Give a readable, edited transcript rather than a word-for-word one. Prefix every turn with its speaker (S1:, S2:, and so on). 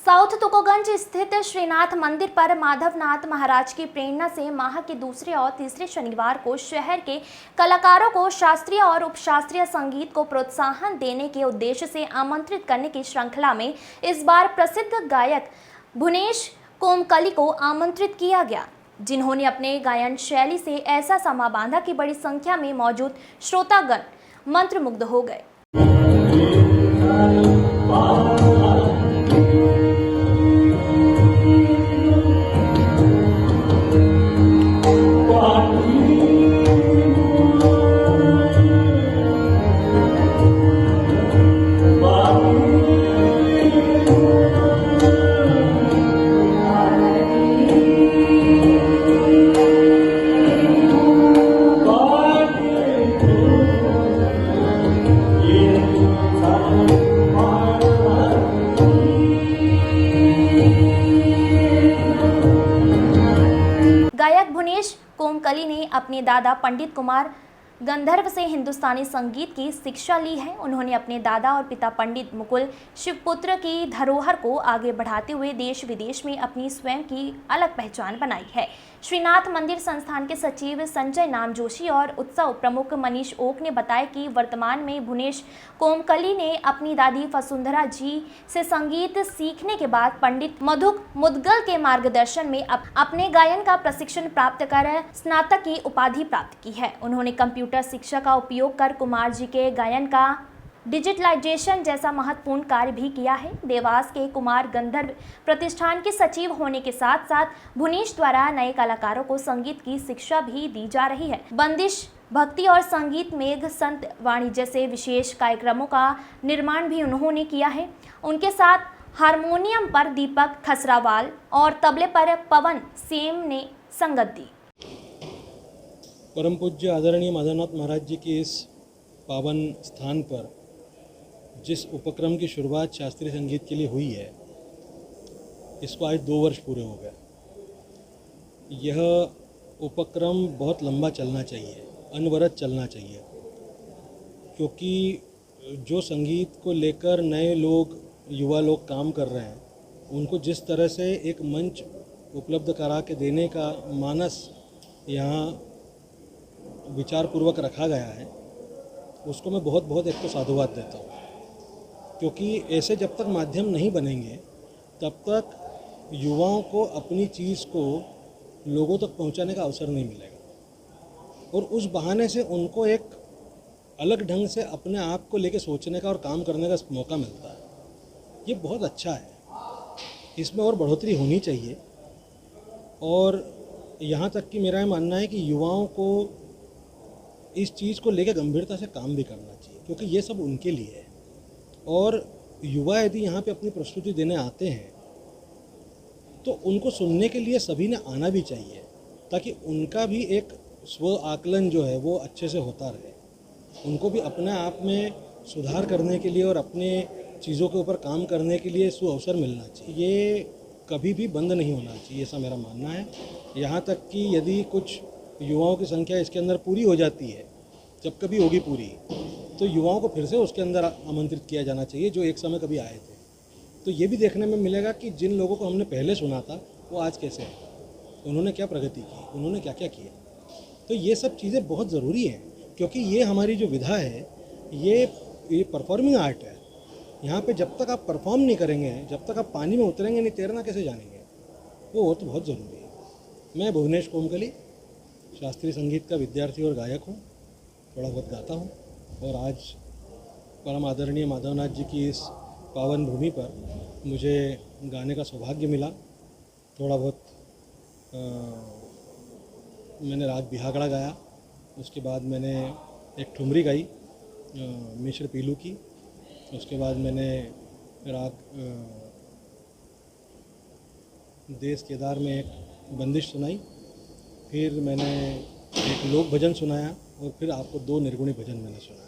S1: South Tukoganj स्थित श्रीनाथ मंदिर पर माधवनाथ महाराज की प्रेरणा से माह के दूसरे और तीसरे शनिवार को शहर के कलाकारों को शास्त्रीय और उपशास्त्रीय संगीत को प्रोत्साहन देने के उद्देश्य से आमंत्रित करने की श्रृंखला में इस बार प्रसिद्ध गायक भुवनेश कोमकली को आमंत्रित किया गया, जिन्होंने अपने गायन शैली से ऐसा समा बांधा कि बड़ी संख्या में मौजूद श्रोतागण मंत्रमुग्ध हो गए। गायक भुवनेश कोमकली ने अपने दादा पंडित कुमार गंधर्व से हिंदुस्तानी संगीत की शिक्षा ली है। उन्होंने अपने दादा और पिता पंडित मुकुल शिवपुत्र की धरोहर को आगे बढ़ाते हुए देश विदेश में अपनी स्वयं की अलग पहचान बनाई है। श्रीनाथ मंदिर संस्थान के सचिव संजय नाम जोशी और उत्सव प्रमुख मनीष ओक ने बताया कि वर्तमान में भुवनेश कोमकली ने अपनी दादी वसुंधरा जी से संगीत सीखने के बाद पंडित मधुक मुदगल के मार्गदर्शन में अपने गायन का प्रशिक्षण प्राप्त कर स्नातक की उपाधि प्राप्त की है। उन्होंने कंप्यूटर शिक्षा का उपयोग कर कुमार जी के गायन का डिजिटलाइजेशन जैसा महत्वपूर्ण कार्य भी किया है। देवास के कुमार गंधर्व प्रतिष्ठान के सचिव होने के साथ साथ भुवनेश द्वारा नए कलाकारों को संगीत की शिक्षा भी दी जा रही है। बंदिश भक्ति और संगीत मेघ संत वाणी जैसे विशेष कार्यक्रमों का निर्माण भी उन्होंने किया है। उनके साथ हारमोनियम पर दीपक खसरावाल और तबले पर पवन सेम ने संगत दी।
S2: परम पूज्य आदरणीय माधवनाथ महाराज जी के इस पावन स्थान पर जिस उपक्रम की शुरुआत शास्त्रीय संगीत के लिए हुई है, इसको आज 2 वर्ष पूरे हो गए। यह उपक्रम बहुत लंबा चलना चाहिए, अनवरत चलना चाहिए, क्योंकि जो संगीत को लेकर नए लोग, युवा लोग काम कर रहे हैं, उनको जिस तरह से एक मंच उपलब्ध करा के देने का मानस यहाँ विचारपूर्वक रखा गया है, उसको मैं बहुत बहुत एक तो साधुवाद देता हूँ। क्योंकि ऐसे जब तक माध्यम नहीं बनेंगे तब तक युवाओं को अपनी चीज़ को लोगों तक पहुँचाने का अवसर नहीं मिलेगा, और उस बहाने से उनको एक अलग ढंग से अपने आप को लेके सोचने का और काम करने का मौका मिलता है। ये बहुत अच्छा है, इसमें और बढ़ोतरी होनी चाहिए। और यहाँ तक कि मेरा ये मानना है कि युवाओं को इस चीज़ को लेकर गंभीरता से काम भी करना चाहिए, क्योंकि ये सब उनके लिए है। और युवा यदि यहाँ पे अपनी प्रस्तुति देने आते हैं तो उनको सुनने के लिए सभी ने आना भी चाहिए, ताकि उनका भी एक स्व आकलन जो है वो अच्छे से होता रहे। उनको भी अपने आप में सुधार करने के लिए और अपने चीज़ों के ऊपर काम करने के लिए अवसर मिलना चाहिए। ये कभी भी बंद नहीं होना चाहिए, ऐसा मेरा मानना है। यहाँ तक कि यदि कुछ युवाओं की संख्या इसके अंदर पूरी हो जाती है, जब कभी होगी पूरी, तो युवाओं को फिर से उसके अंदर आमंत्रित किया जाना चाहिए जो एक समय कभी आए थे। तो ये भी देखने में मिलेगा कि जिन लोगों को हमने पहले सुना था वो आज कैसे हैं, उन्होंने क्या प्रगति की, उन्होंने क्या क्या किया। तो ये सब चीज़ें बहुत ज़रूरी हैं, क्योंकि ये हमारी जो विधा है ये परफॉर्मिंग आर्ट है। यहाँ पे जब तक आप परफॉर्म नहीं करेंगे, जब तक आप पानी में उतरेंगे नहीं, तैरना कैसे जानेंगे, वो तो बहुत ज़रूरी है। मैं भुवनेश कोमकली शास्त्रीय संगीत का विद्यार्थी और गायक हूँ, थोड़ा बहुत गाता हूँ, और आज परम आदरणीय माधवनाथ जी की इस पावन भूमि पर मुझे गाने का सौभाग्य मिला। थोड़ा बहुत मैंने राग बिहागड़ा गाया, उसके बाद मैंने एक ठुमरी गाई मिश्र पीलू की, उसके बाद मैंने राग देश केदार में एक बंदिश सुनाई, फिर मैंने एक लोक भजन सुनाया, और फिर आपको 2 निर्गुणी भजन मैंने सुनाया।